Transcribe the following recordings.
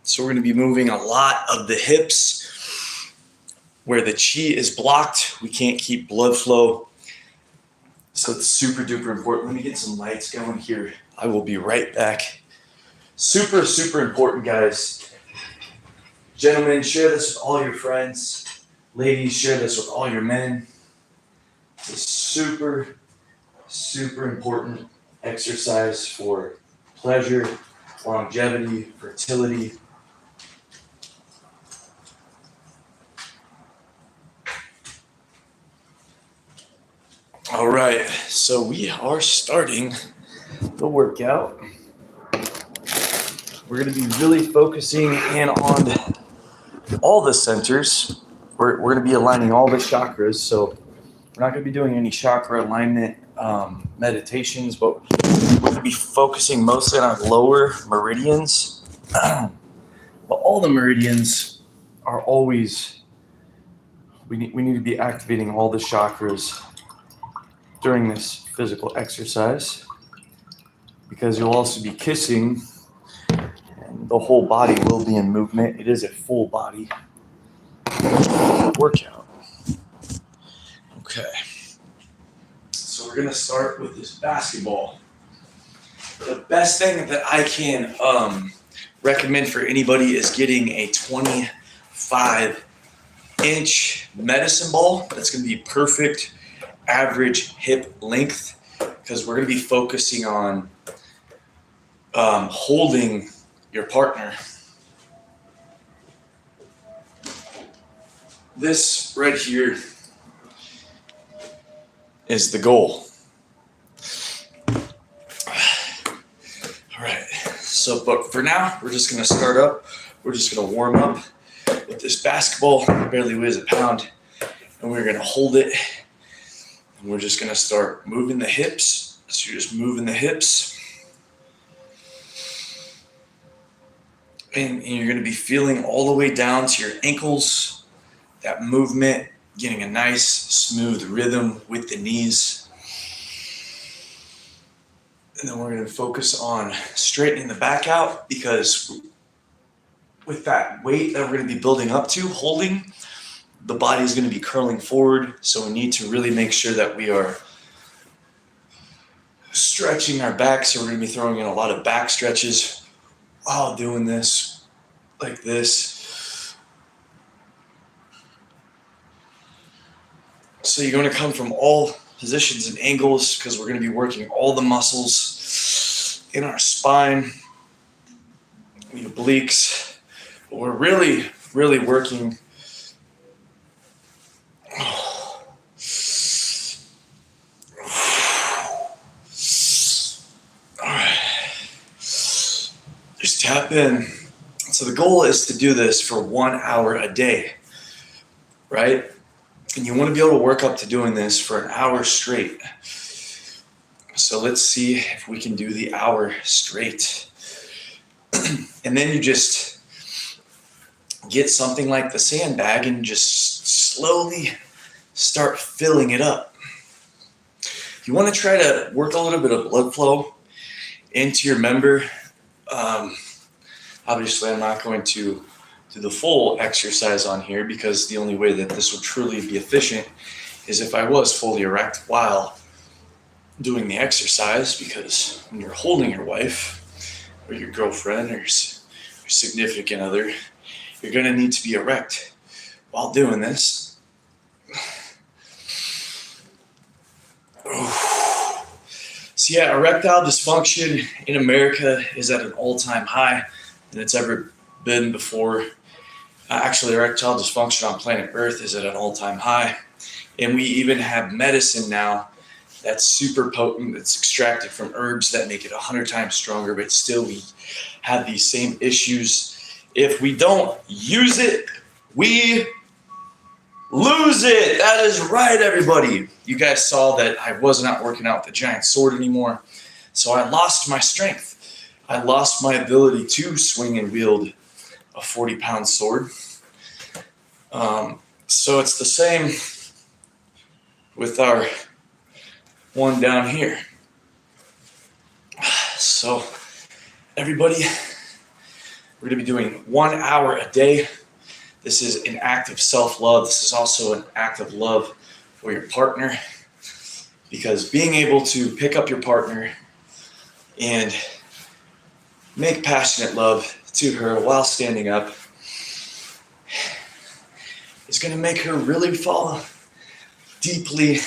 So we're going to be moving a lot of the hips where the chi is blocked. We can't keep blood flow. So it's super duper important. Let me get some lights going here. I will be right back. Super, super important, guys. Gentlemen, share this with all your friends. Ladies, share this with all your men. It's a super, super important exercise for pleasure, longevity, fertility. All right, so we are starting the workout. We're going to be really focusing in on all the centers. We're going to be aligning all the chakras, so we're not going to be doing any chakra alignment meditations, but we're going to be focusing mostly on lower meridians. But all the meridians are always, we need to be activating all the chakras during this physical exercise, because you'll also be kissing and the whole body will be in movement. It is a full body workout. Okay, so we're gonna start with this basketball. The best thing that I can recommend for anybody is getting a 25-inch medicine ball. That's gonna be perfect average hip length, because we're going to be focusing on holding your partner. This right here is the goal. All right, so but for now, we're just going to start up. We're just going to warm up with this basketball. It barely weighs a pound, and we're going to hold it. And we're just going to start moving the hips. So you're just moving the hips. And you're going to be feeling all the way down to your ankles. That movement, getting a nice smooth rhythm with the knees. And then we're going to focus on straightening the back out, because with that weight that we're going to be building up to, holding, the body is going to be curling forward, so we need to really make sure that we are stretching our back. So we're going to be throwing in a lot of back stretches while doing this, like this. So you're going to come from all positions and angles, because we're going to be working all the muscles in our spine, the obliques. But we're really, really working. Just tap in. So the goal is to do this for 1 hour a day, right? And you want to be able to work up to doing this for an hour straight. So let's see if we can do the hour straight. And then you just get something like the sandbag and just slowly start filling it up. You want to try to work a little bit of blood flow into your member. Obviously, I'm not going to do the full exercise on here, because the only way that this would truly be efficient is if I was fully erect while doing the exercise, because when you're holding your wife or your girlfriend or your significant other, you're going to need to be erect while doing this. So yeah, erectile dysfunction in America is at an all-time high than it's ever been before. Actually, erectile dysfunction on planet Earth is at an all-time high. And we even have medicine now that's super potent, that's extracted from herbs that make it 100 times stronger, but still we have these same issues. If we don't use it, we lose it. That is right, everybody. You guys saw that I was not working out with the giant sword anymore. So I lost my strength. I lost my ability to swing and wield a 40-pound sword. So it's the same with our one down here. So everybody, We're going to be doing 1 hour a day. This is an act of self-love. This is also an act of love for your partner, because being able to pick up your partner and make passionate love to her while standing up is going to make her really fall deeply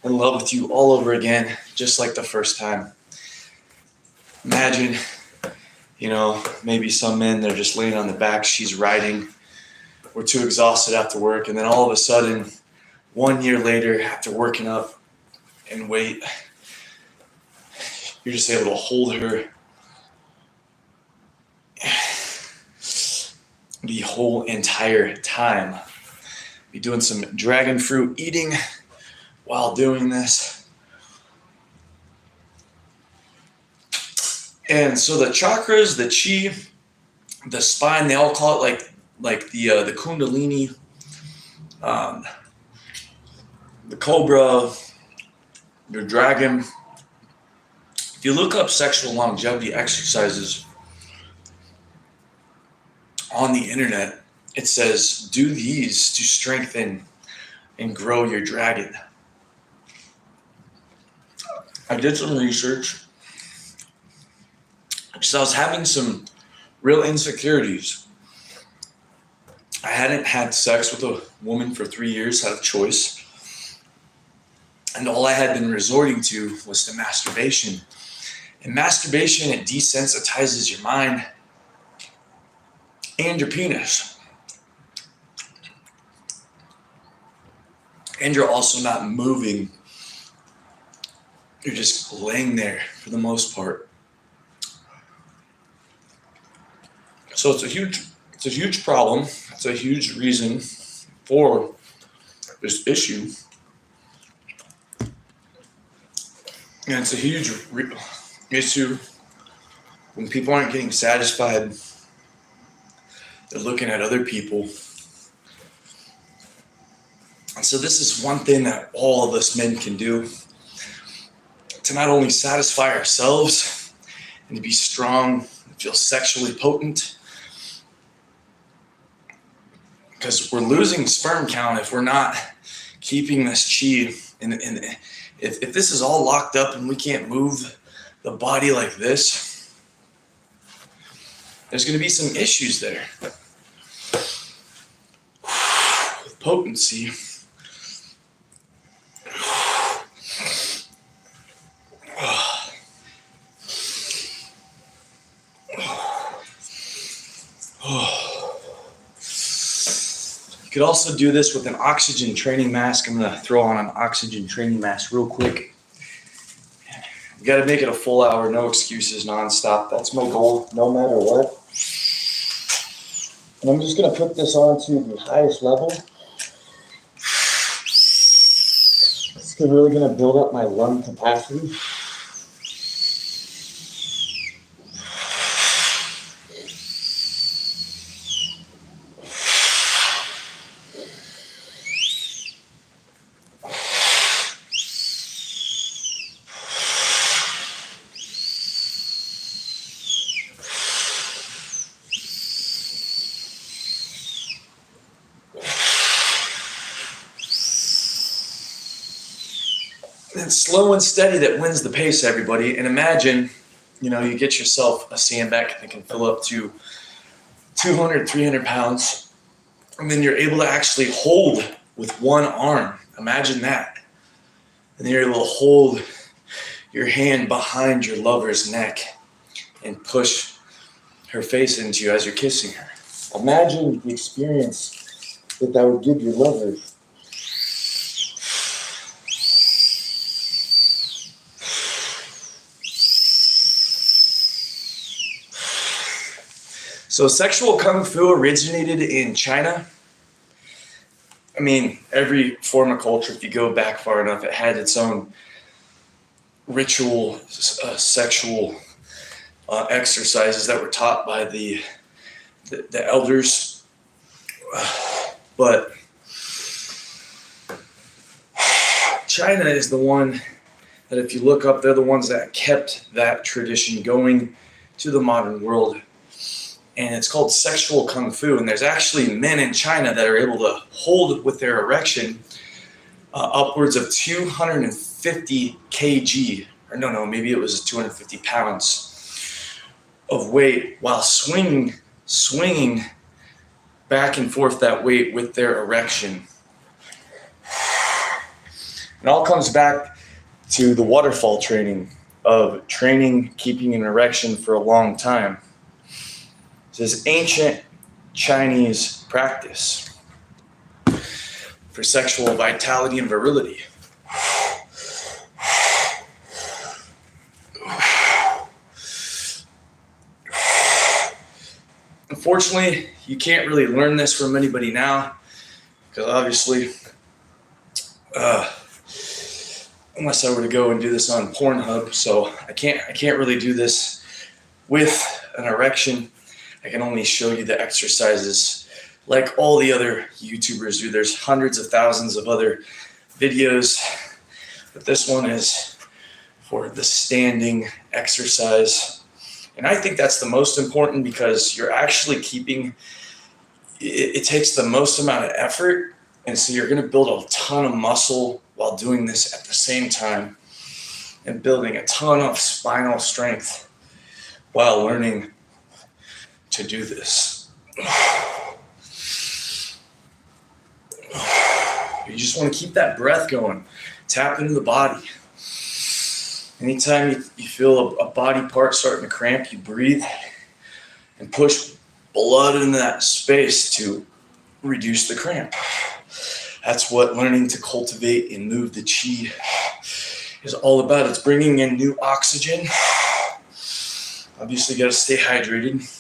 in love with you all over again, just like the first time. Imagine, maybe some men, they're just laying on the back, she's riding, we're too exhausted after work, and then all of a sudden, 1 year later, after working up and weight, you're just able to hold her the whole entire time. Be doing some dragon fruit eating while doing this. And so the chakras, the chi, the spine, they all call it like the kundalini, the cobra, your dragon. If you look up sexual longevity exercises on the internet, it says do these to strengthen and grow your dragon. I did some research because I was having some real insecurities. I hadn't had sex with a woman for 3 years out of choice, and all I had been resorting to was to masturbation. And masturbation, it desensitizes your mind and your penis. And you're also not moving. You're just laying there for the most part. So it's a huge problem. It's a huge reason for this issue. And it's a huge issue when people aren't getting satisfied. They're looking at other people. And so this is one thing that all of us men can do to not only satisfy ourselves and to be strong, feel sexually potent, because we're losing sperm count if we're not keeping this chi. And if this is all locked up and we can't move the body like this, there's going to be some issues there with potency. You could also do this with an oxygen training mask. I'm going to throw on an oxygen training mask real quick. You got to make it a full hour, no excuses, nonstop. That's my goal, no matter what. And I'm just going to put this on to the highest level. It's really going to build up my lung capacity. And slow and steady that wins the pace, everybody. And imagine, you get yourself a sandbag that can fill up to 200, 300 pounds. And then you're able to actually hold with one arm. Imagine that. And then you're able to hold your hand behind your lover's neck and push her face into you as you're kissing her. Imagine the experience that would give your lover. So sexual kung fu originated in China. I mean, every form of culture, if you go back far enough, it had its own ritual, sexual exercises that were taught by the elders. But China is the one that, if you look up, they're the ones that kept that tradition going to the modern world. and it's called sexual kung fu. And there's actually men in China that are able to hold with their erection upwards of 250 kg, or no, maybe it was 250 pounds of weight while swinging back and forth that weight with their erection. It all comes back to the waterfall training of keeping an erection for a long time. This is ancient Chinese practice for sexual vitality and virility. Unfortunately, you can't really learn this from anybody now, because obviously, unless I were to go and do this on Pornhub, so I can't really do this with an erection. I can only show you the exercises like all the other YouTubers do. There's hundreds of thousands of other videos, but this one is for the standing exercise. And I think that's the most important, because you're actually it takes the most amount of effort. And so you're going to build a ton of muscle while doing this at the same time, and building a ton of spinal strength while learning to do this. You just want to keep that breath going. Tap into the body. Anytime you feel a body part starting to cramp, you breathe and push blood into that space to reduce the cramp. That's what learning to cultivate and move the chi is all about. It's bringing in new oxygen. Obviously, you got to stay hydrated.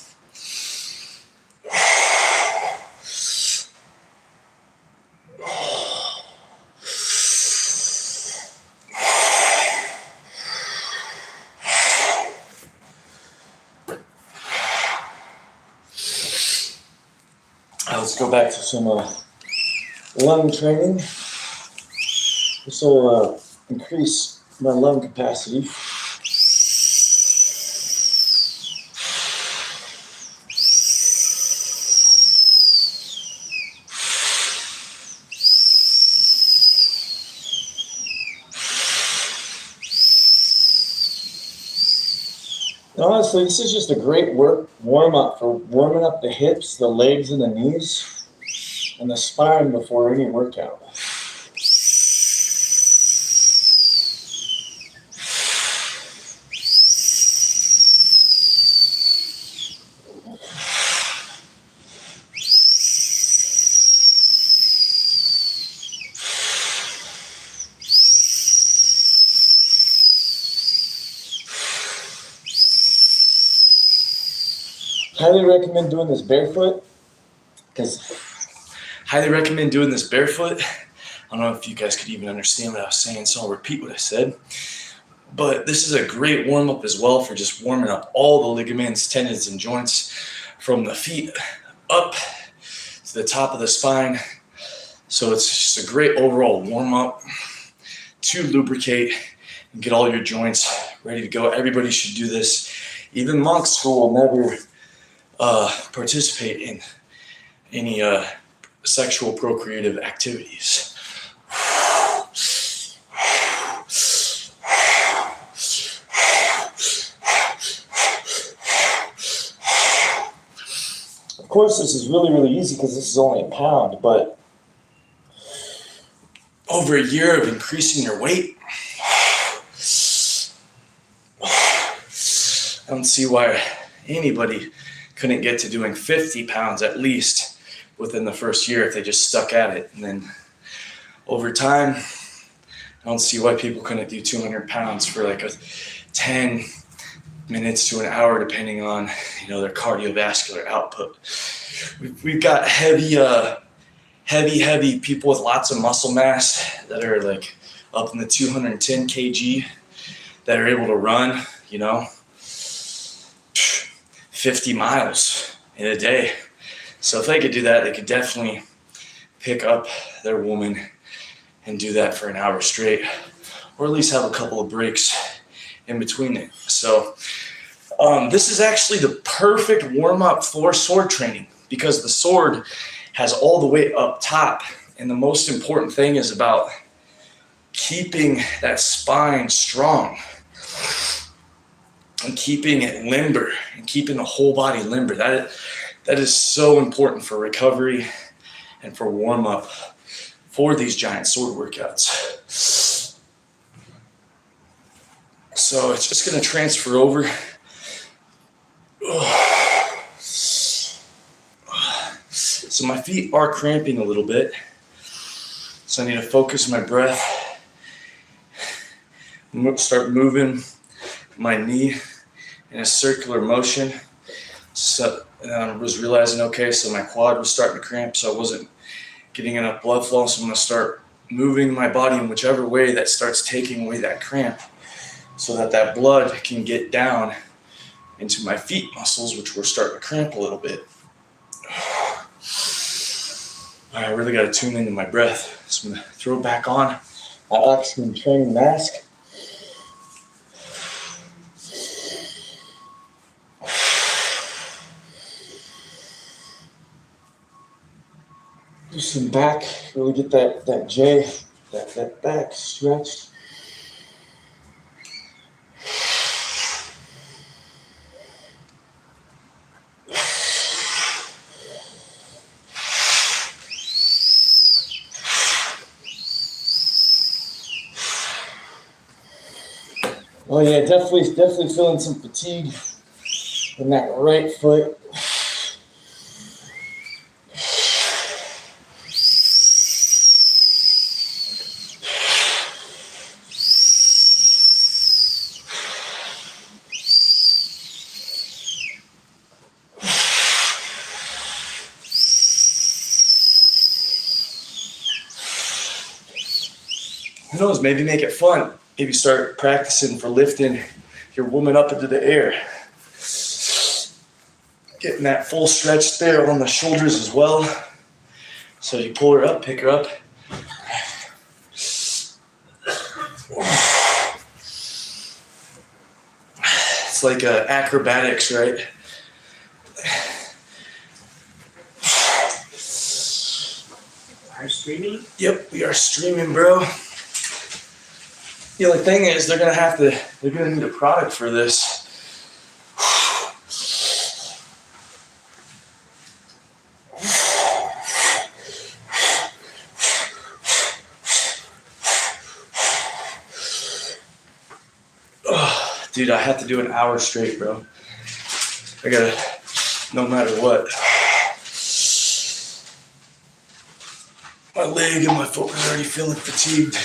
Let's go back to some lung training. This will increase my lung capacity. And honestly, this is just a great warm-up for warming up the hips, the legs, and the knees, and the spine before any workout. Highly recommend doing this barefoot. I don't know if you guys could even understand what I was saying, so I'll repeat what I said. But this is a great warm-up as well for just warming up all the ligaments, tendons, and joints from the feet up to the top of the spine. So it's just a great overall warm-up to lubricate and get all your joints ready to go. Everybody should do this. Even monks who will never participate in any sexual procreative activities. Of course, this is really, really easy because this is only a pound, but over a year of increasing your weight, I don't see why anybody couldn't get to doing 50 pounds at least within the first year if they just stuck at it. And then over time, I don't see why people couldn't do 200 pounds for like a 10 minutes to an hour, depending on, their cardiovascular output. We've got heavy people with lots of muscle mass that are like up in the 210 kg that are able to run, 50 miles in a day. So if they could do that, they could definitely pick up their woman and do that for an hour straight, or at least have a couple of breaks in between it. So This is actually the perfect warm-up for sword training because the sword has all the weight up top. And the most important thing is about keeping that spine strong and keeping it limber and keeping the whole body limber. That is so important for recovery and for warm-up for these giant sword workouts. So it's just going to transfer over. So my feet are cramping a little bit. So I need to focus my breath. Start moving my knee in a circular motion. So I was realizing, okay, so my quad was starting to cramp, so I wasn't getting enough blood flow. So I'm going to start moving my body in whichever way that starts taking away that cramp so that that blood can get down into my feet muscles, which were starting to cramp a little bit. I really got to tune into my breath. So I'm going to throw back on my oxygen training mask. Do some back, really get that J, that back stretched. Oh yeah, definitely feeling some fatigue in that right foot. Who knows, maybe make it fun. Maybe start practicing for lifting your woman up into the air. Getting that full stretch there on the shoulders as well. So you pull her up, pick her up. It's like acrobatics, right? Are you streaming? Yep, we are streaming, bro. The only thing is they're gonna need a product for this. Oh, dude, I have to do an hour straight, bro. I gotta, no matter what. My leg and my foot was already feeling fatigued.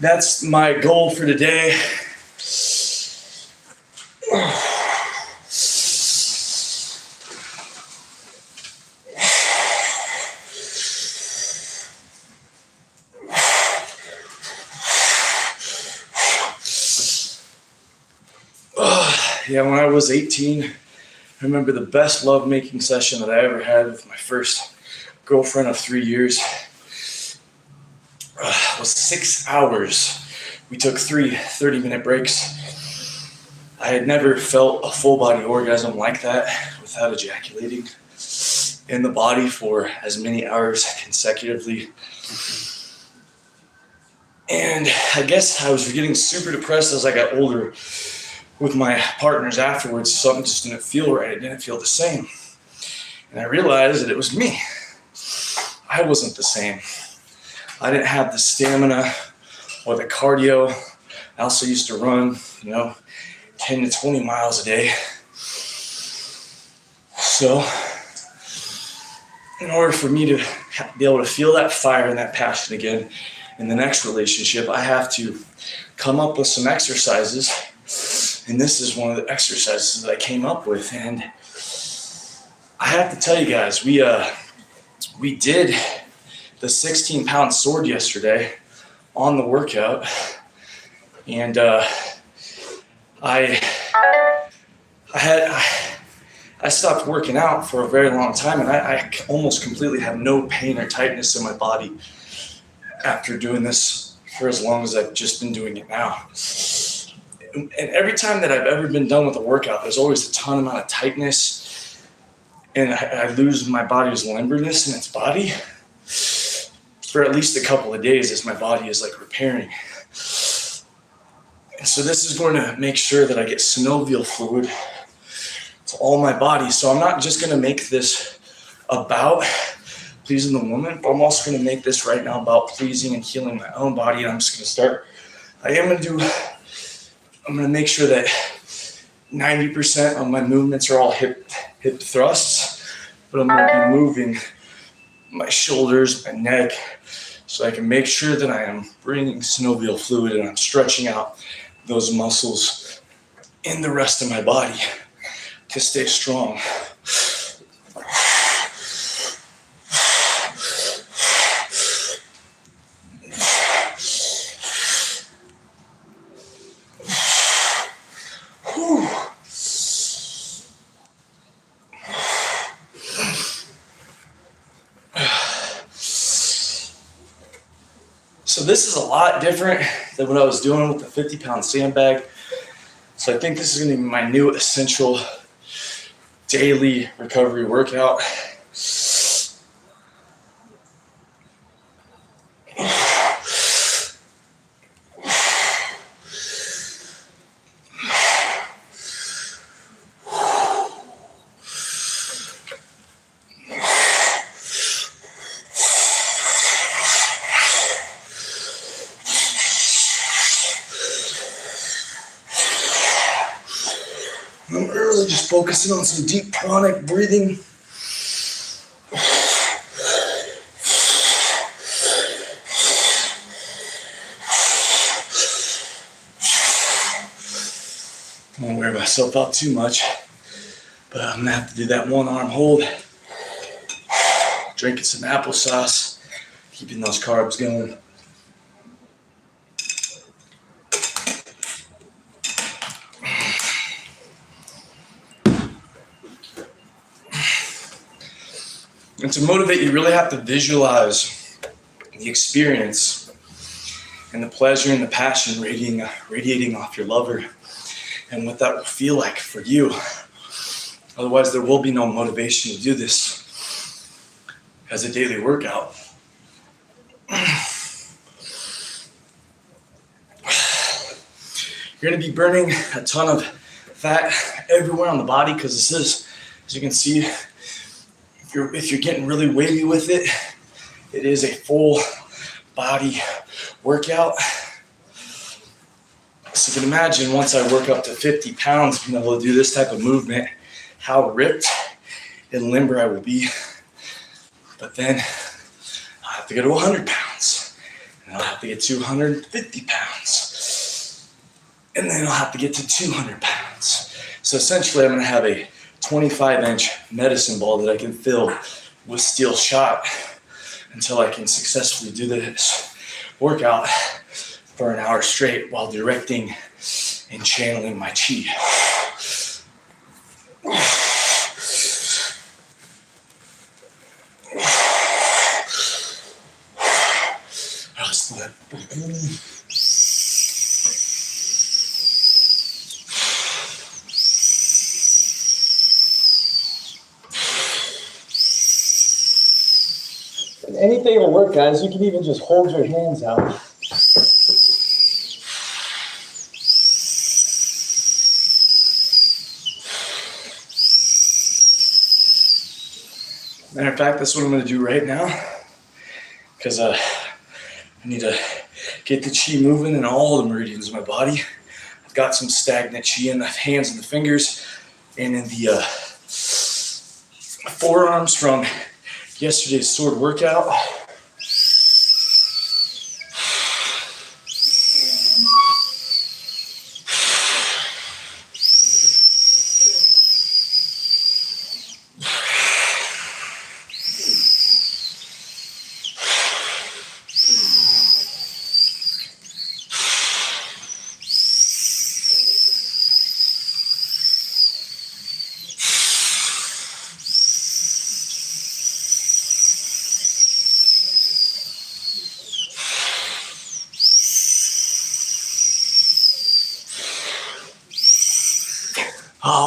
That's my goal for today. Yeah, when I was 18, I remember the best lovemaking session that I ever had with my first girlfriend of 3 years. Was 6 hours. We took 3 30-minute breaks. I had never felt a full body orgasm like that without ejaculating in the body for as many hours consecutively. And I guess I was getting super depressed as I got older with my partners afterwards. Something just didn't feel right. It didn't feel the same. And I realized that it was me. I wasn't the same. I didn't have the stamina or the cardio. I also used to run, 10 to 20 miles a day. So, in order for me to be able to feel that fire and that passion again in the next relationship, I have to come up with some exercises. And this is one of the exercises that I came up with. And I have to tell you guys, we did the 16-pound sword yesterday on the workout, and I stopped working out for a very long time, and I almost completely have no pain or tightness in my body after doing this for as long as I've just been doing it now. And every time that I've ever been done with a workout, there's always a ton amount of tightness, and I lose my body's limberness in its body for at least a couple of days as my body is like repairing. And so this is going to make sure that I get synovial fluid to all my body. So I'm not just going to make this about pleasing the woman, but I'm also going to make this right now about pleasing and healing my own body. And I'm just going to start. I'm going to make sure that 90% of my movements are all hip thrusts, but I'm going to be moving my shoulders, my neck, so I can make sure that I am bringing synovial fluid and I'm stretching out those muscles in the rest of my body to stay strong. So this is a lot different than what I was doing with the 50-pound sandbag. So I think this is going to be my new essential daily recovery workout. I'm really just focusing on some deep chronic breathing. I don't wear myself out too much, but I'm gonna have to do that one arm hold. Drinking some applesauce, keeping those carbs going. And to motivate, you really have to visualize the experience and the pleasure and the passion radiating off your lover and what that will feel like for you. Otherwise, there will be no motivation to do this as a daily workout. You're going to be burning a ton of fat everywhere on the body because this is, as you can see, if you're getting really wavy with it, it is a full body workout. So you can imagine once I work up to 50 pounds, being able to do this type of movement, how ripped and limber I will be. But then I'll have to go to 100 pounds, and I'll have to get to 250 pounds, and then I'll have to get to 200 pounds. So essentially I'm gonna have a 25-inch medicine ball that I can fill with steel shot until I can successfully do this workout for an hour straight while directing and channeling my chi. Anything will work, guys. You can even just hold your hands out. Matter of fact, that's what I'm going to do right now because I need to get the chi moving in all the meridians of my body. I've got some stagnant chi in the hands and the fingers and in the forearms from yesterday's sword workout.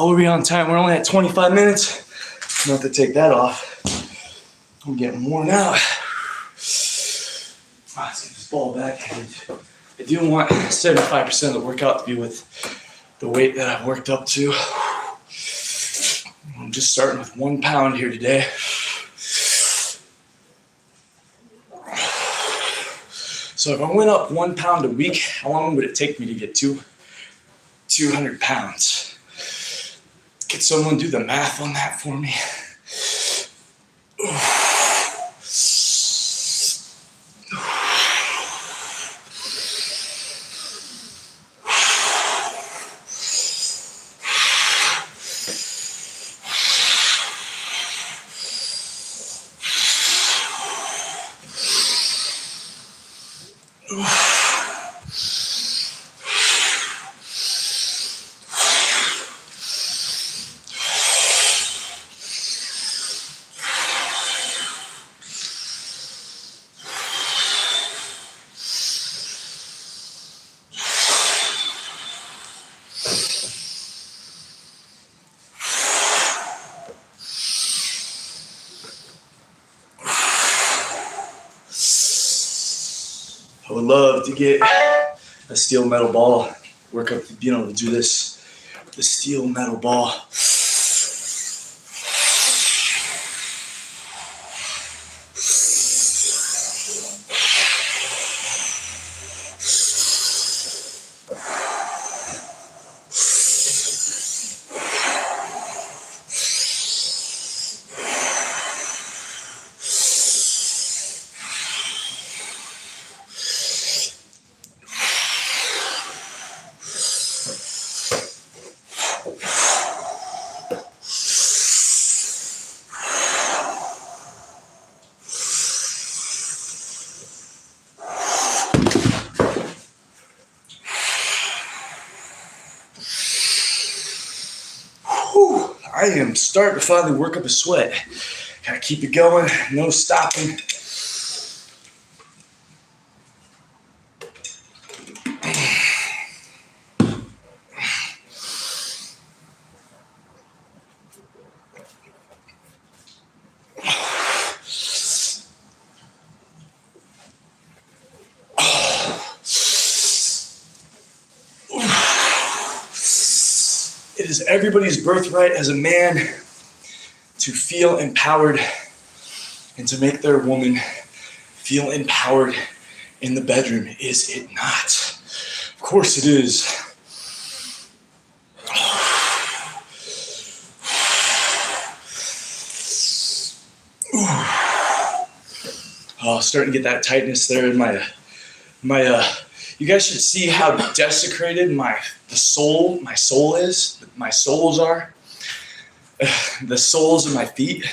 Oh, we're on time. We're only at 25 minutes. Not to take that off. I'm getting worn out. Let's get this ball back. I do want 75% of the workout to be with the weight that I've worked up to. I'm just starting with 1 pound here today. So if I went up 1 pound a week, how long would it take me to get to 200 pounds? Could someone do the math on that for me? I would love to get a steel metal ball, work up to being able to do this, the steel metal ball. I am starting to finally work up a sweat. Gotta keep it going, no stopping. It is everybody's birthright as a man to feel empowered and to make their woman feel empowered in the bedroom, is it not? Of course it is. Oh, starting to get that tightness there in my you guys should see how desecrated my soles are. The soles of my feet.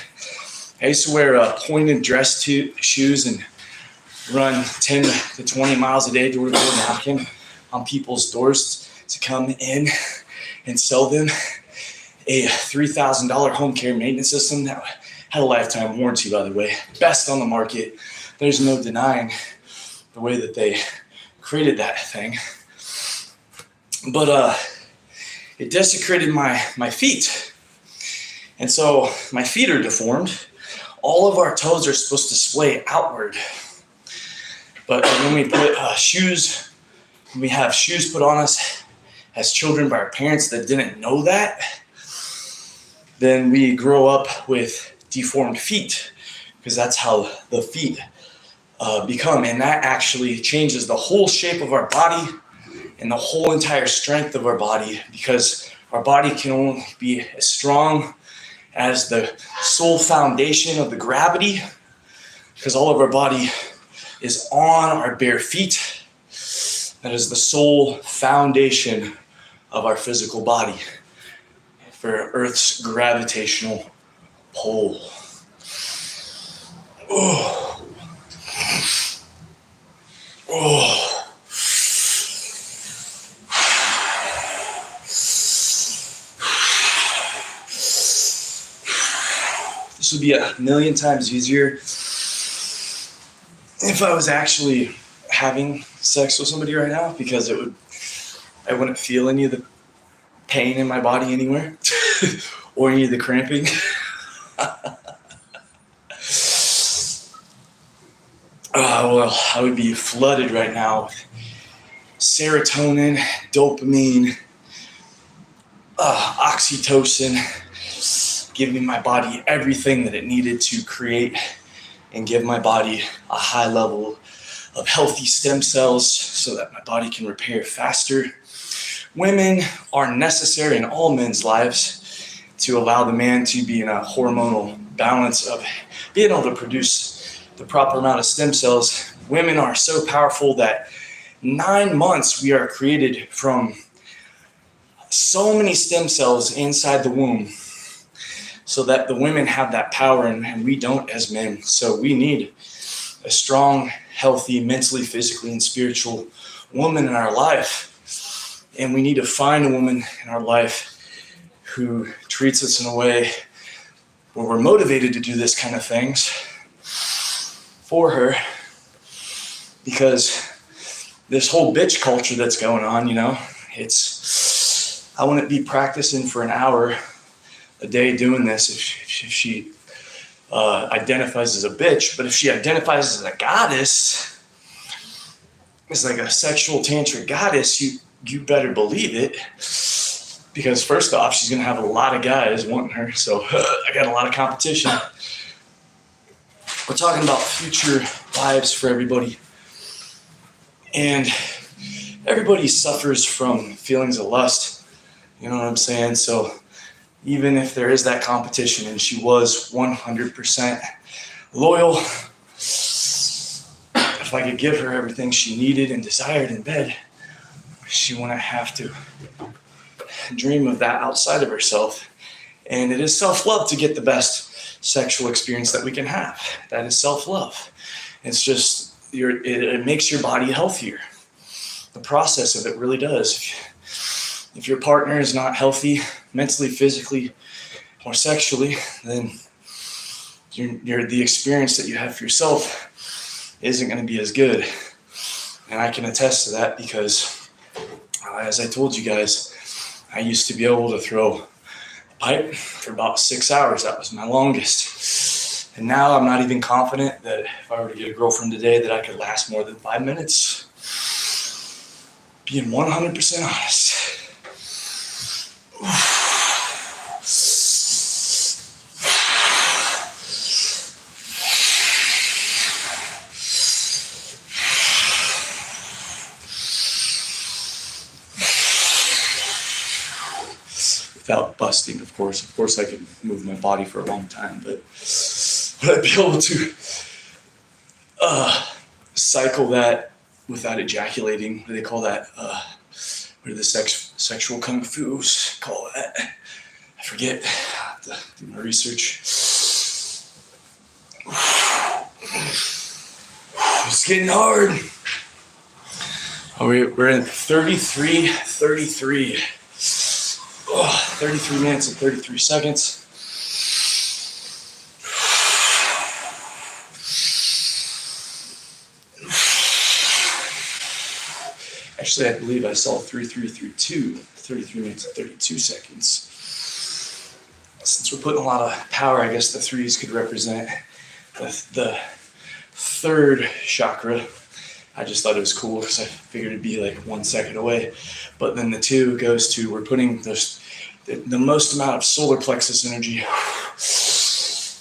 I used to wear pointed dress shoes and run 10 to 20 miles a day door to door knocking on people's doors to come in and sell them a $3,000 home care maintenance system that had a lifetime warranty, by the way. Best on the market. There's no denying the way that they created that thing. But it desecrated my feet. And so my feet are deformed. All of our toes are supposed to splay outward. But when we put when we have shoes put on us as children by our parents that didn't know that, then we grow up with deformed feet, because that's how the feet become. And that actually changes the whole shape of our body and the whole entire strength of our body, because our body can only be as strong as the sole foundation of the gravity, because all of our body is on our bare feet. That is the sole foundation of our physical body for Earth's gravitational pull. Oh. Oh. This would be a million times easier if I was actually having sex with somebody right now, because I wouldn't feel any of the pain in my body anywhere. or any of the cramping. Well, I would be flooded right now with serotonin, dopamine, oxytocin, giving my body everything that it needed to create and give my body a high level of healthy stem cells so that my body can repair faster. Women are necessary in all men's lives to allow the man to be in a hormonal balance of being able to produce the proper amount of stem cells. Women are so powerful that 9 months we are created from so many stem cells inside the womb so that the women have that power and we don't as men. So we need a strong, healthy, mentally, physically, and spiritual woman in our life. And we need to find a woman in our life who treats us in a way where we're motivated to do this kind of things for her. Because this whole bitch culture that's going on, I wouldn't be practicing for an hour a day doing this if she identifies as a bitch. But if she identifies as a goddess, as like a sexual tantric goddess, you better believe it. Because first off, she's going to have a lot of guys wanting her. So I got a lot of competition. We're talking about future lives for everybody. And everybody suffers from feelings of lust. You know what I'm saying? So even if there is that competition and she was 100% loyal, if I could give her everything she needed and desired in bed, she wouldn't have to dream of that outside of herself. And it is self-love to get the best sexual experience that we can have. That is self-love. It's just, it makes your body healthier. The process of it really does. If your partner is not healthy mentally, physically, or sexually, then the experience that you have for yourself isn't going to be as good. And I can attest to that because, as I told you guys, I used to be able to throw a pipe for about 6 hours. That was my longest. And now I'm not even confident that if I were to get a girlfriend today that I could last more than 5 minutes. Being 100% honest. Without busting, of course. Of course, I could move my body for a long time, but would I be able to cycle that without ejaculating? What do they call that? What do the sexual kung fu's call that? I forget. I have to do my research. It's getting hard. We're in 33. 33 minutes and 33 seconds. Actually, I believe I saw 3332, 33 minutes and 32 seconds. Since we're putting a lot of power, I guess the threes could represent the third chakra. I just thought it was cool because I figured it'd be like 1 second away. But then the 2 goes to, we're putting the most amount of solar plexus energy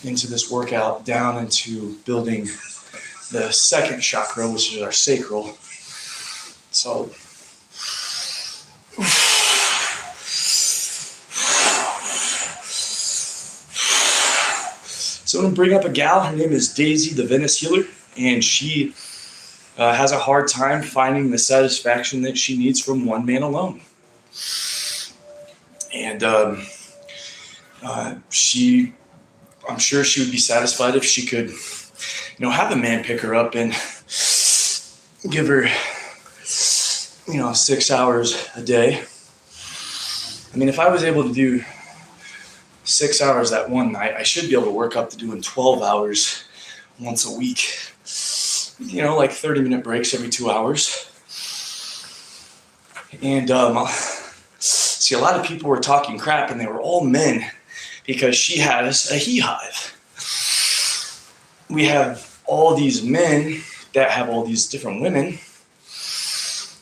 into this workout down into building the second chakra, which is our sacral. So I'm going to bring up a gal. Her name is Daisy, the Venice Healer, and she has a hard time finding the satisfaction that she needs from one man alone. And I'm sure she would be satisfied if she could, have a man pick her up and give her, 6 hours a day. I mean, if I was able to do 6 hours that one night, I should be able to work up to doing 12 hours once a week. Like 30-minute breaks every 2 hours. And See, a lot of people were talking crap, and they were all men because she has a he hive. We have all these men that have all these different women.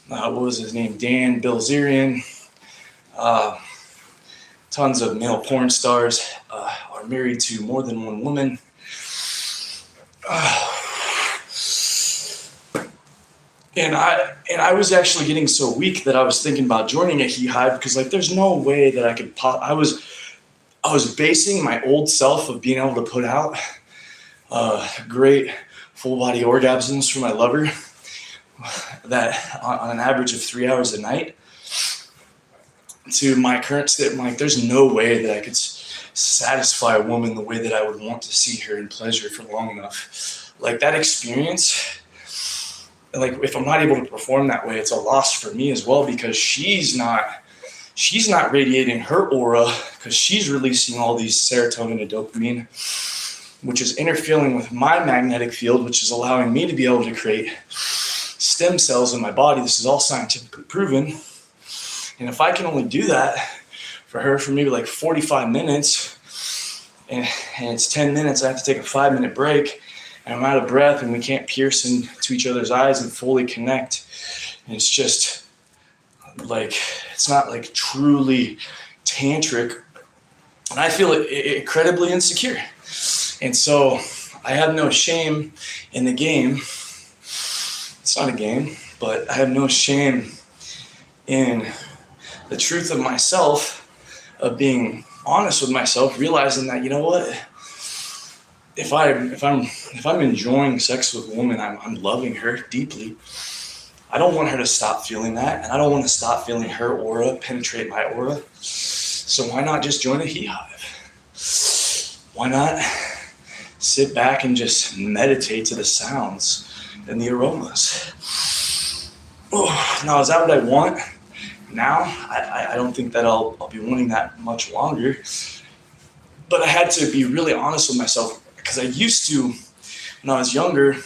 What was his name? Dan Bilzerian. Tons of male porn stars are married to more than one woman. And I was actually getting so weak that I was thinking about joining a he hive because like there's no way that I could I was basing my old self of being able to put out great full body orgasms for my lover that on an average of 3 hours a night to my current state. I'm like, there's no way that I could satisfy a woman the way that I would want to see her in pleasure for long enough. Like that experience, like if I'm not able to perform that way, it's a loss for me as well because she's not radiating her aura because she's releasing all these serotonin and dopamine, which is interfering with my magnetic field, which is allowing me to be able to create stem cells in my body. This is all scientifically proven. And if I can only do that for her for maybe like 45 minutes and it's 10 minutes, I have to take a 5-minute break and I'm out of breath and we can't pierce into each other's eyes and fully connect. And it's just like, it's not like truly tantric. And I feel incredibly insecure. And so I have no shame in the game. It's not a game, but I have no shame in the truth of myself, of being honest with myself, realizing that, you know what, if I'm enjoying sex with a woman, I'm loving her deeply. I don't want her to stop feeling that, and I don't want to stop feeling her aura penetrate my aura. So why not just join a he hive? Why not sit back and just meditate to the sounds and the aromas? Oh, now is that what I want? Now, I don't think that I'll be wanting that much longer. But I had to be really honest with myself because I used to, when I was younger,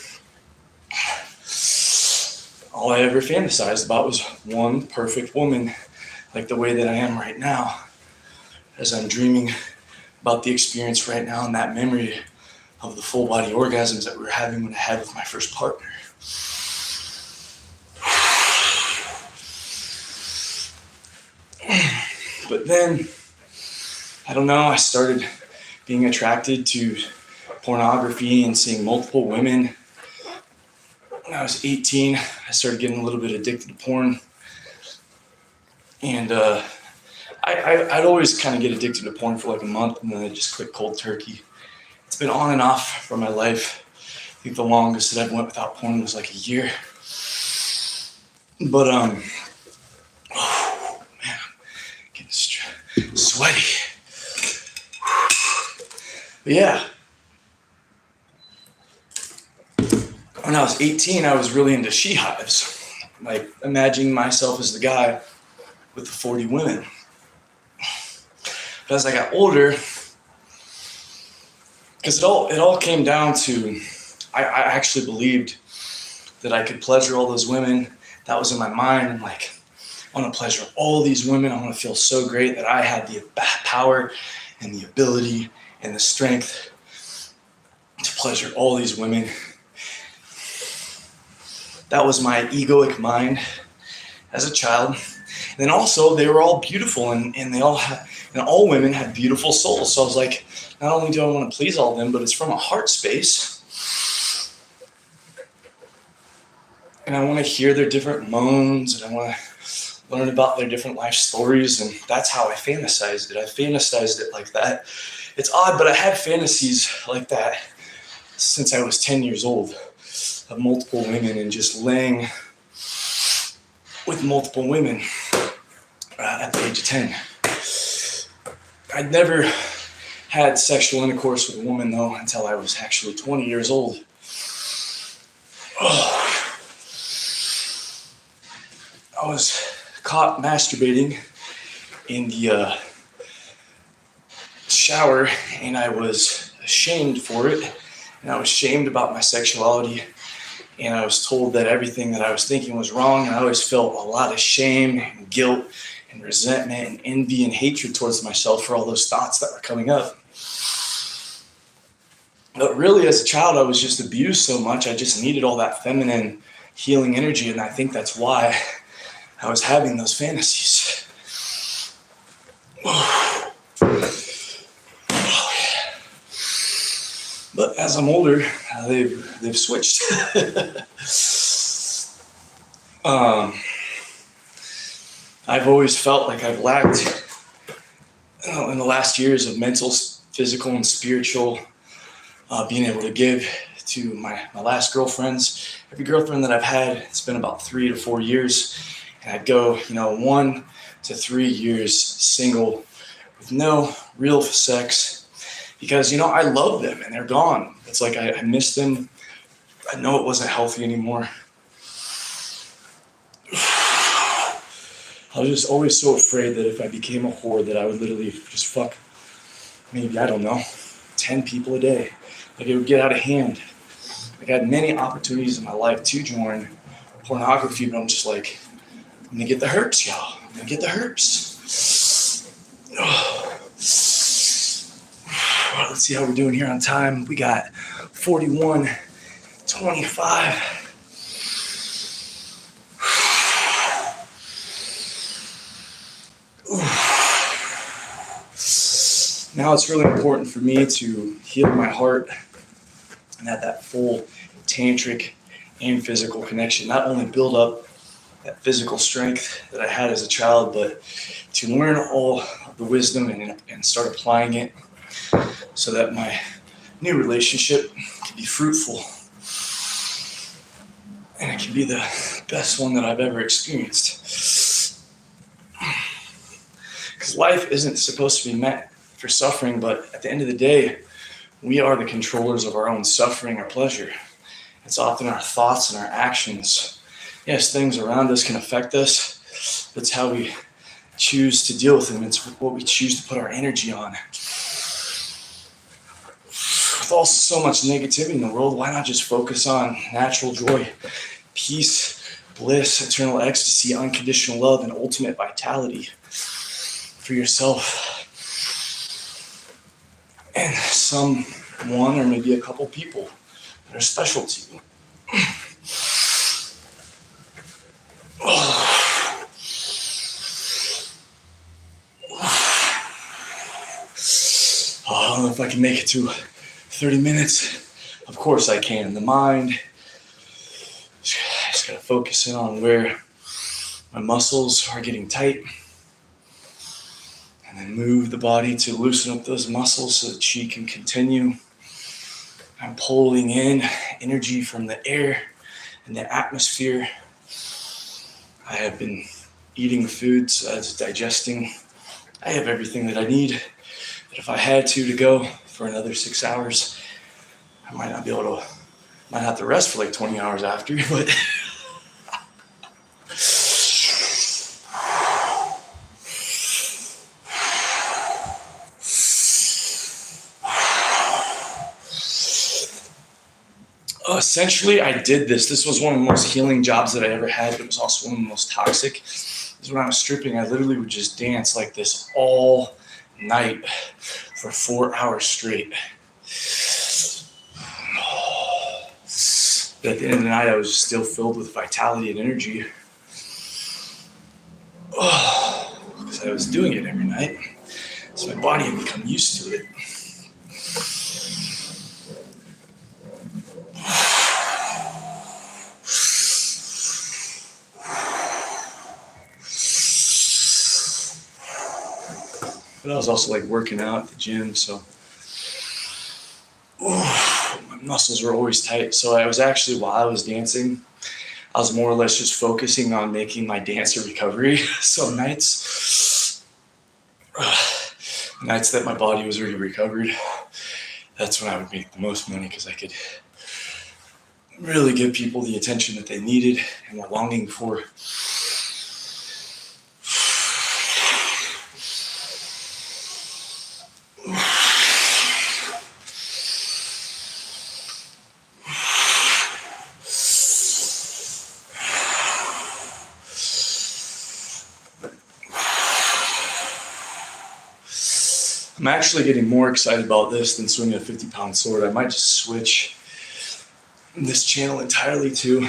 all I ever fantasized about was one perfect woman, like the way that I am right now, as I'm dreaming about the experience right now and that memory of the full body orgasms that we were having when I had with my first partner. But then, I don't know, I started being attracted to pornography and seeing multiple women. When I was 18, I started getting a little bit addicted to porn. And I'd always kind of get addicted to porn for like a month and then I just quit cold turkey. It's been on and off for my life. I think the longest that I've went without porn was like a year. But, oh man, I'm getting sweaty. But yeah. When I was 18, I was really into she hives. Like imagining myself as the guy with the 40 women. But as I got older, because it all came down to, I actually believed that I could pleasure all those women. That was in my mind. I'm like, I want to pleasure all these women. I want to feel so great that I had the power and the ability and the strength to pleasure all these women. That was my egoic mind as a child. And then also they were all beautiful and they all had, and all women had beautiful souls. So I was like, not only do I want to please all of them, but it's from a heart space. And I want to hear their different moans and I want to learn about their different life stories. And that's how I fantasized it. I fantasized it like that. It's odd, but I had fantasies like that since I was 10 years old of multiple women and just laying with multiple women at the age of 10. I'd never had sexual intercourse with a woman though until I was actually 20 years old. Oh. I was caught masturbating in the shower and I was ashamed for it and I was shamed about my sexuality and I was told that everything that I was thinking was wrong and I always felt a lot of shame and guilt and resentment and envy and hatred towards myself for all those thoughts that were coming up. But really, as a child, I was just abused so much. I just needed all that feminine healing energy, and I think that's why I was having those fantasies. But as I'm older, they've switched. I've always felt like I've lacked in the last years of mental, physical, and spiritual being able to give to my last girlfriends. Every girlfriend that I've had, it's been about 3 to 4 years, and I'd go 1 to 3 years single with no real sex because I love them and they're gone. It's like I miss them. I know it wasn't healthy anymore. I was just always so afraid that if I became a whore that I would literally just fuck maybe, I don't know, 10 people a day. Like it would get out of hand. Like I had many opportunities in my life to join pornography, but I'm just like, I'm gonna get the herpes, y'all. I'm gonna get the herpes. Let's see how we're doing here on time. We got 41:25. Now it's really important for me to heal my heart and have that full tantric and physical connection. Not only build up that physical strength that I had as a child, but to learn all of the wisdom and start applying it so that my new relationship can be fruitful and it can be the best one that I've ever experienced. Because life isn't supposed to be meant for suffering, but at the end of the day, we are the controllers of our own suffering or pleasure. It's often our thoughts and our actions. Yes, things around us can affect us, but it's how we choose to deal with them. It's what we choose to put our energy on. With all so much negativity in the world, why not just focus on natural joy, peace, bliss, eternal ecstasy, unconditional love, and ultimate vitality for yourself and someone or maybe a couple people that are special to you. I don't know if I can make it to 30 minutes. Of course I can. The mind, just gotta focus in on where my muscles are getting tight. And then move the body to loosen up those muscles so that she can continue. I'm pulling in energy from the air and the atmosphere. I have been eating food, so it's digesting. I have everything that I need. But if I had to go for another 6 hours, I might not be able to, might have to rest for like 20 hours after, but essentially, I did this. This was one of the most healing jobs that I ever had, but it was also one of the most toxic. This is when I was stripping. I literally would just dance like this all night for 4 hours straight. But at the end of the night, I was still filled with vitality and energy. Because I was doing it every night. So my body had become used to it. But I was also like working out at the gym, so my muscles were always tight. So I was actually, while I was dancing, I was more or less just focusing on making my dance a recovery. Some nights that my body was already recovered, that's when I would make the most money because I could really give people the attention that they needed and were longing for. I'm actually getting more excited about this than swinging a 50-pound sword. I might just switch this channel entirely to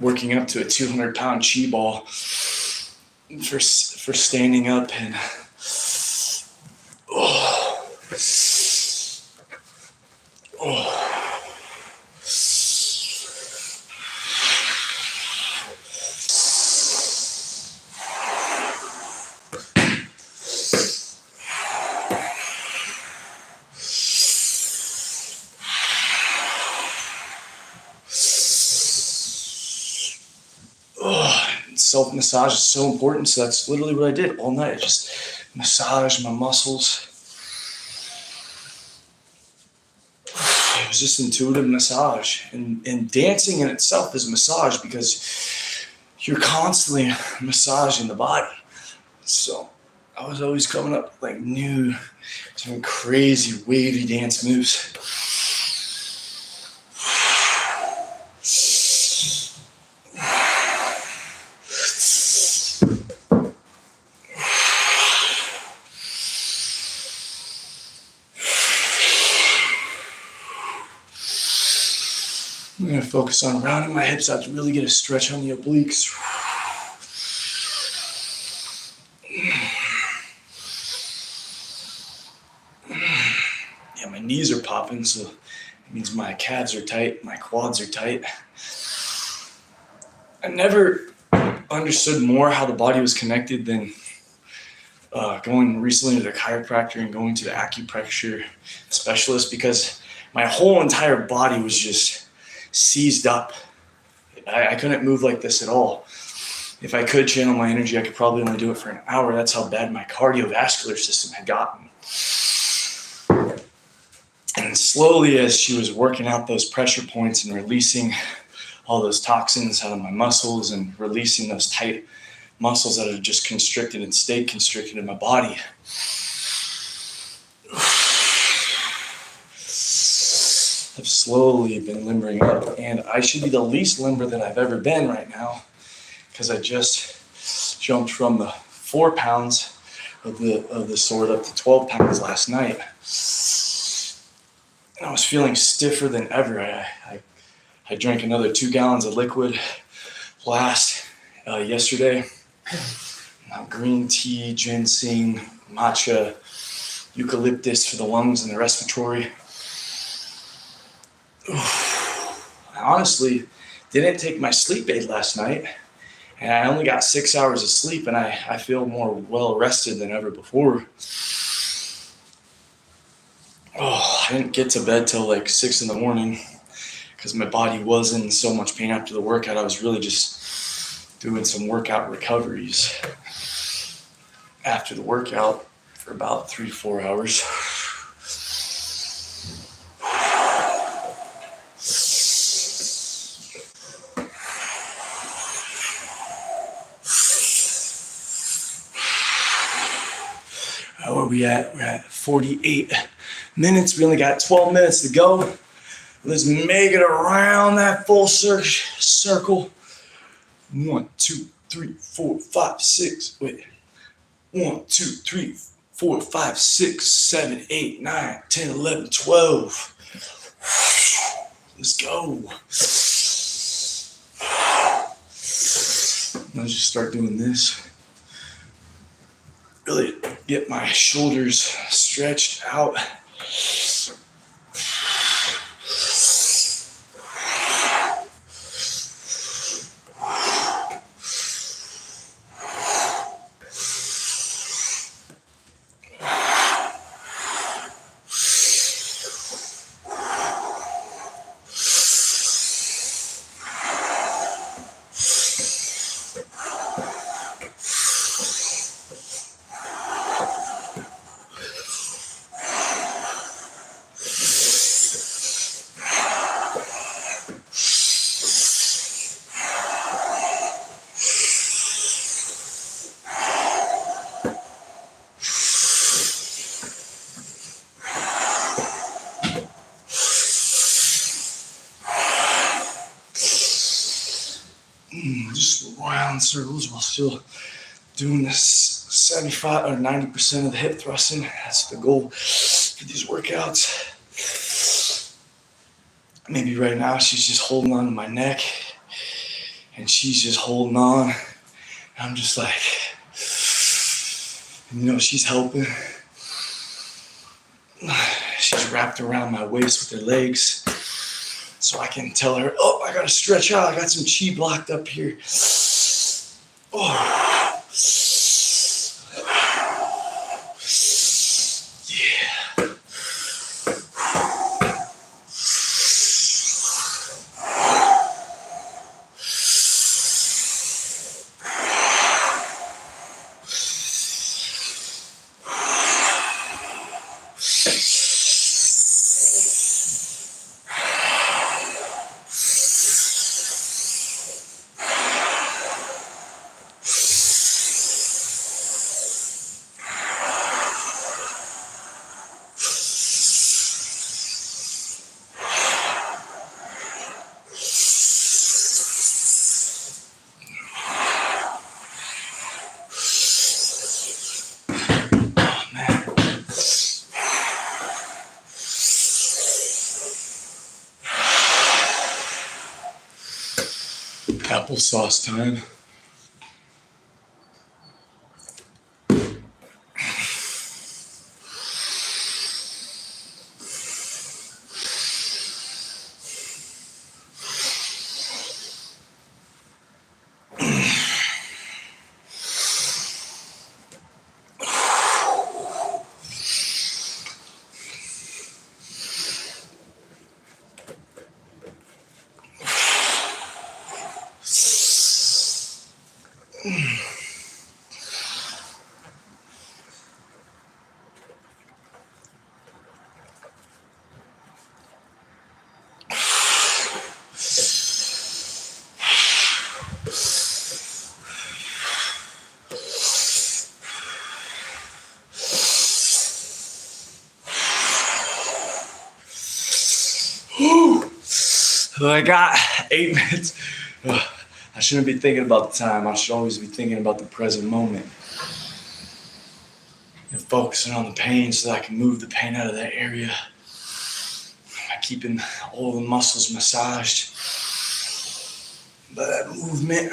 working up to a 200-pound chi ball for standing up and self-massage is so important, so that's literally what I did all night. I just massaged my muscles. It was just intuitive massage. And dancing in itself is a massage because you're constantly massaging the body. So I was always coming up with like new, some crazy wavy dance moves. I'm going to focus on rounding my hips out to really get a stretch on the obliques. Yeah, my knees are popping, so it means my calves are tight, my quads are tight. I never understood more how the body was connected than going recently to the chiropractor and going to the acupressure specialist, because my whole entire body was just seized up. I couldn't move like this at all. If I could channel my energy, I could probably only do it for an hour. That's how bad my cardiovascular system had gotten. And slowly, as she was working out those pressure points and releasing all those toxins out of my muscles and releasing those tight muscles that are just constricted and stayed constricted in my body, I've slowly been limbering up, and I should be the least limber that I've ever been right now, because I just jumped from the 4 pounds of the sword up to 12 pounds last night. And I was feeling stiffer than ever. I drank another 2 gallons of liquid yesterday. Green tea, ginseng, matcha, eucalyptus for the lungs and the respiratory. I honestly didn't take my sleep aid last night, and I only got 6 hours of sleep, and I feel more well rested than ever before. I didn't get to bed till like 6 in the morning because my body was in so much pain after the workout. I was really just doing some workout recoveries after the workout for about 3 to 4 hours. Where are we at? We're at 48 minutes. We only got 12 minutes to go. Let's make it around that full circle. 1, 2, 3, 4, 5, 6. Wait. 1, 2, 3, 4, 5, 6, 7, 8, 9, 10, 11, 12. Let's go. Let's just start doing this. Really get my shoulders stretched out. Just round circles while still doing this 75 or 90% of the hip thrusting. That's the goal for these workouts. Maybe right now she's just holding on to my neck and she's just holding on. I'm just like, she's helping. She's wrapped around my waist with her legs so I can tell her, oh, I gotta stretch out. I got some chi blocked up here. Oh. Yeah. Applesauce time. So I got 8 minutes. I shouldn't be thinking about the time. I should always be thinking about the present moment and focusing on the pain so that I can move the pain out of that area by keeping all the muscles massaged by that movement.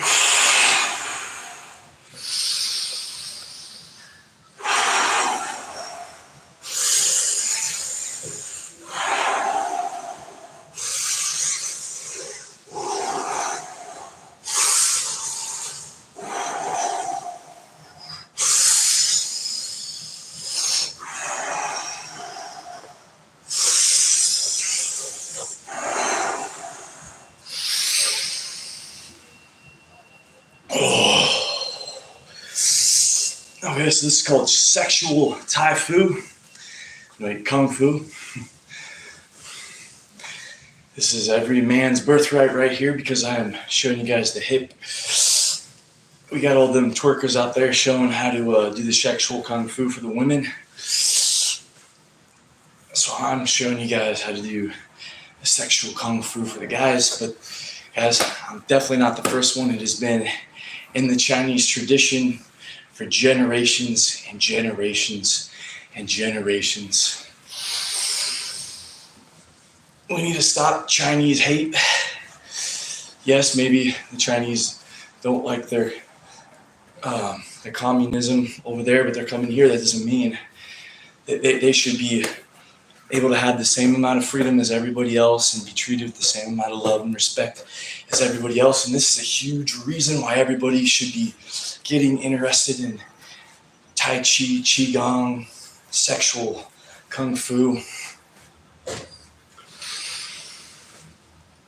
Okay, so this is called sexual Tai Fu, like Kung Fu. This is every man's birthright right here because I am showing you guys the hip. We got all them twerkers out there showing how to do the sexual Kung Fu for the women. So I'm showing you guys how to do the sexual Kung Fu for the guys. But guys, I'm definitely not the first one. It has been in the Chinese tradition for generations and generations and generations. We need to stop Chinese hate. Yes, maybe the Chinese don't like their the communism over there, but they're coming here. That doesn't mean that they should be able to have the same amount of freedom as everybody else and be treated with the same amount of love and respect as everybody else. And this is a huge reason why everybody should be getting interested in Tai Chi, Qigong, sexual Kung Fu.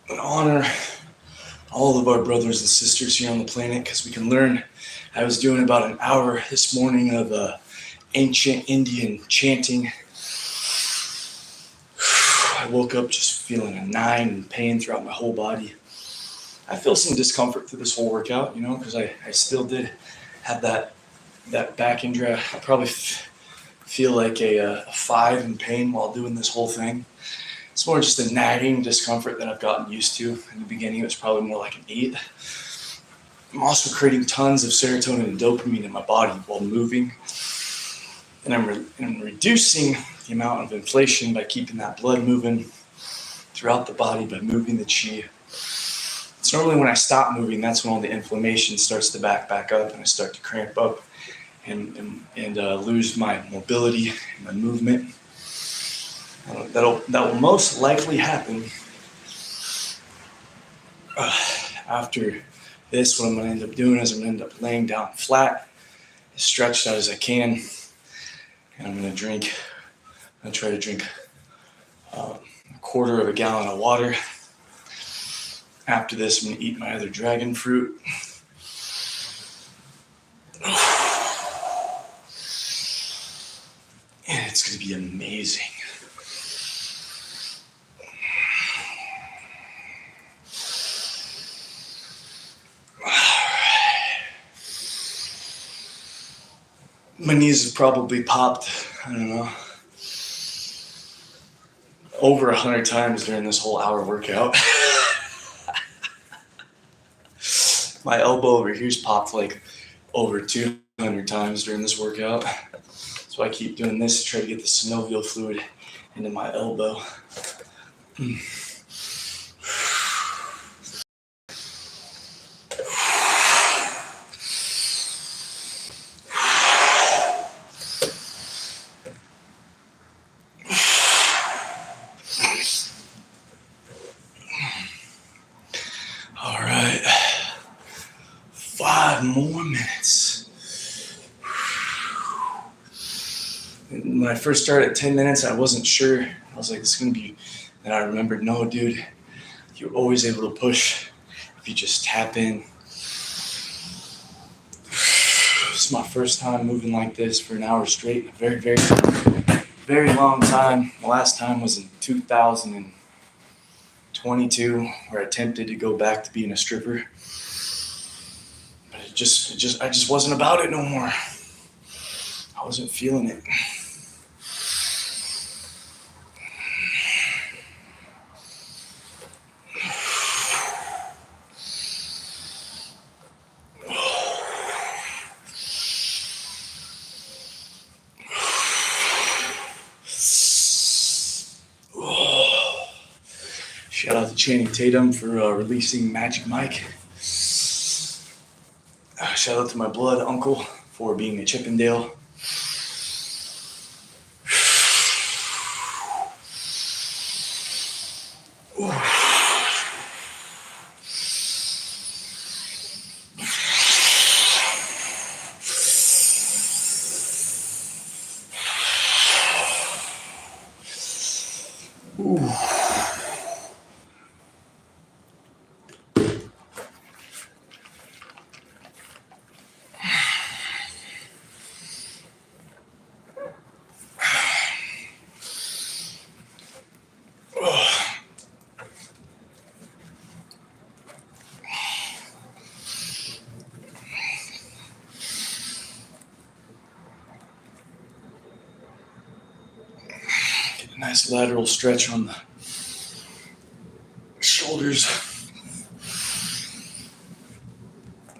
And honor all of our brothers and sisters here on the planet because we can learn. I was doing about an hour this morning of ancient Indian chanting. I woke up just feeling a 9 and pain throughout my whole body. I feel some discomfort through this whole workout, because I still did have that back injury. I probably feel like a 5 in pain while doing this whole thing. It's more just a nagging discomfort that I've gotten used to. In the beginning, it was probably more like an 8. I'm also creating tons of serotonin and dopamine in my body while moving. And I'm reducing the amount of inflation by keeping that blood moving throughout the body by moving the chi. It's normally when I stop moving, that's when all the inflammation starts to back up and I start to cramp up and lose my mobility and my movement. That will most likely happen after this. What I'm going to end up doing is I'm going to end up laying down flat, as stretched out as I can, and I'm going to try to drink a quarter of a gallon of water. After this, I'm going to eat my other dragon fruit. And it's going to be amazing. My knees have probably popped, I don't know, over 100 times during this whole hour workout. My elbow over here's popped like over 200 times during this workout. So I keep doing this to try to get the synovial fluid into my elbow. All right, 5 more minutes. When I first started at 10 minutes, I wasn't sure. I was like, this is going to be, and I remembered, no, dude, you're always able to push if you just tap in. This is my first time moving like this for an hour straight. A very, very, very long time. The last time was in 2022, where I attempted to go back to being a stripper. But I just wasn't about it no more. I wasn't feeling it. Shout out to Channing Tatum for releasing Magic Mike. Shout out to my blood uncle for being a Chippendale. Ooh. Get a nice lateral stretch on the shoulders.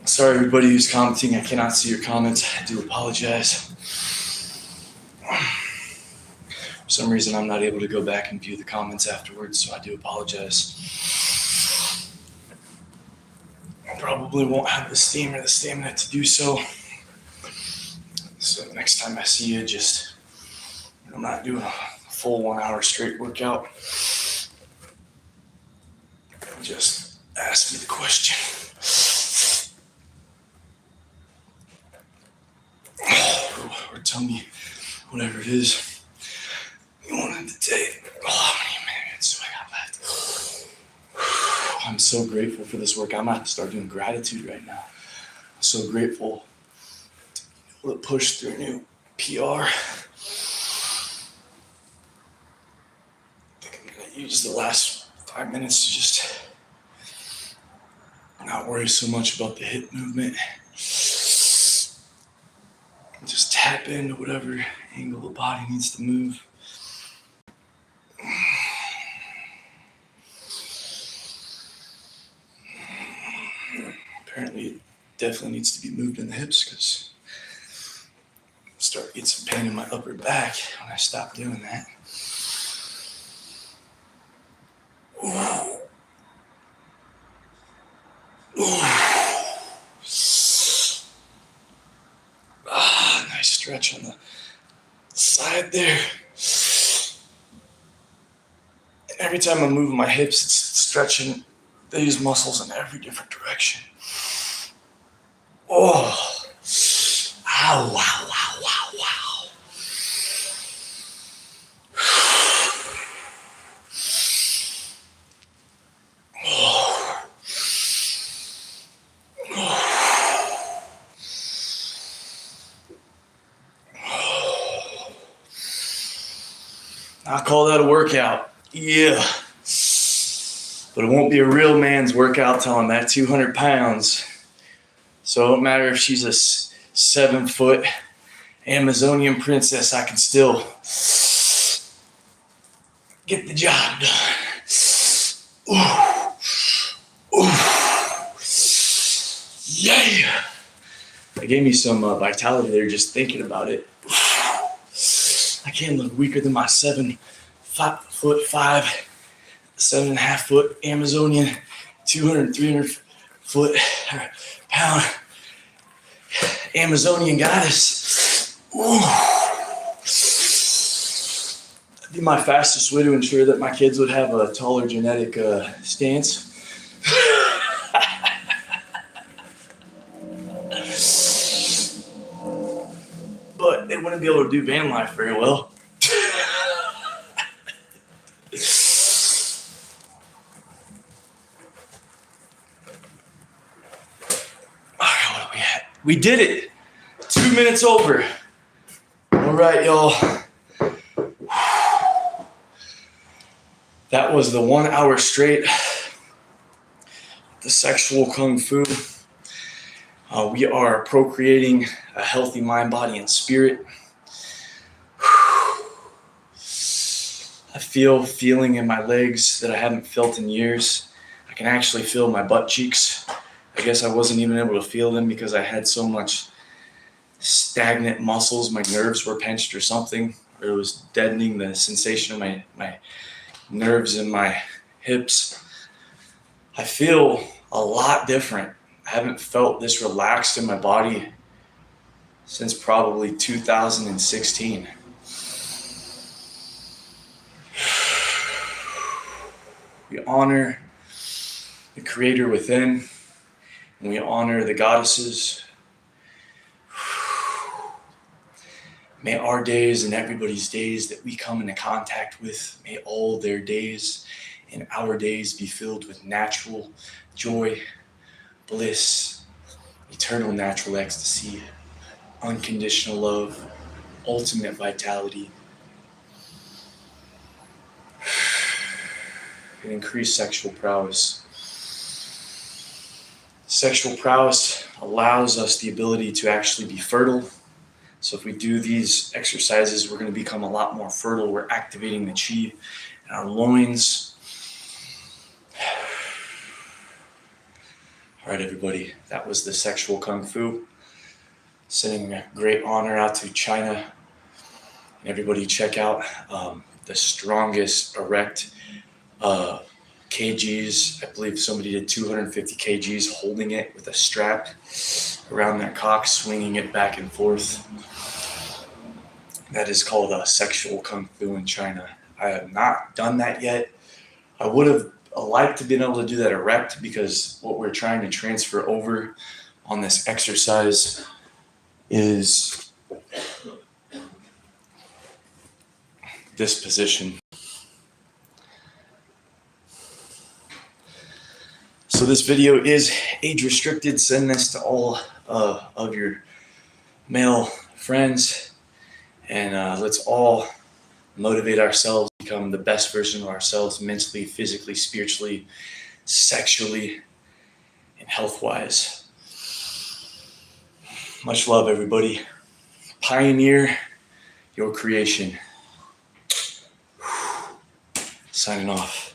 Sorry, everybody who's commenting. I cannot see your comments. I do apologize. For some reason, I'm not able to go back and view the comments afterwards, so I do apologize. I probably won't have the steam or the stamina to do so. So next time I see you, I'm not doing a full 1 hour straight workout. Just ask me the question. Or tell me whatever it is you wanted to take. How many minutes do I got left? I'm so grateful for this work. I'm gonna have to start doing gratitude right now. I'm so grateful to be able to push through a new PR. I think I'm gonna use the last 5 minutes to just not worry so much about the hip movement. Just tap into whatever angle the body needs to move. Apparently, definitely needs to be moved in the hips because I start getting some pain in my upper back when I stop doing that. Ooh. Ooh. Nice stretch on the side there. And every time I'm moving my hips, it's stretching these muscles in every different direction. Oh, ow, wow, wow, wow, wow. Oh. I call that a workout. Yeah. But it won't be a real man's workout till I'm at 200 pounds. So it don't matter if she's a 7-foot Amazonian princess, I can still get the job done. Ooh. Ooh. Yeah. That gave me some vitality there just thinking about it. I can't look weaker than my 7'5", 7.5 foot Amazonian, 200, 300 foot pound Amazonian goddess. Ooh. That'd be my fastest way to ensure that my kids would have a taller genetic stance. But they wouldn't be able to do van life very well. We did it. 2 minutes over. All right, y'all. That was the 1 hour straight. The sexual kung fu. We are procreating a healthy mind, body, and spirit. I feel feeling in my legs that I haven't felt in years. I can actually feel my butt cheeks. I guess I wasn't even able to feel them because I had so much stagnant muscles. My nerves were pinched or something, or it was deadening the sensation of my nerves in my hips. I feel a lot different. I haven't felt this relaxed in my body since probably 2016. We honor the creator within, and we honor the goddesses. May our days and everybody's days that we come into contact with, may all their days and our days be filled with natural joy, bliss, eternal natural ecstasy, unconditional love, ultimate vitality, and increased sexual prowess. Sexual prowess allows us the ability to actually be fertile. So if we do these exercises, we're going to become a lot more fertile. We're activating the chi in our loins. All right, everybody, that was the sexual kung fu. Sending a great honor out to China. And everybody check out the strongest erect kgs. I believe somebody did 250 kgs holding it with a strap around their cock, swinging it back and forth. That is called sexual kung fu in China. I have not done that yet. I would have liked to been able to do that erect because what we're trying to transfer over on this exercise is this position. So this video is age restricted. Send this to all of your male friends, and let's all motivate ourselves to become the best version of ourselves mentally, physically, spiritually, sexually, and health-wise. Much love, everybody. Pioneer your creation. Signing off.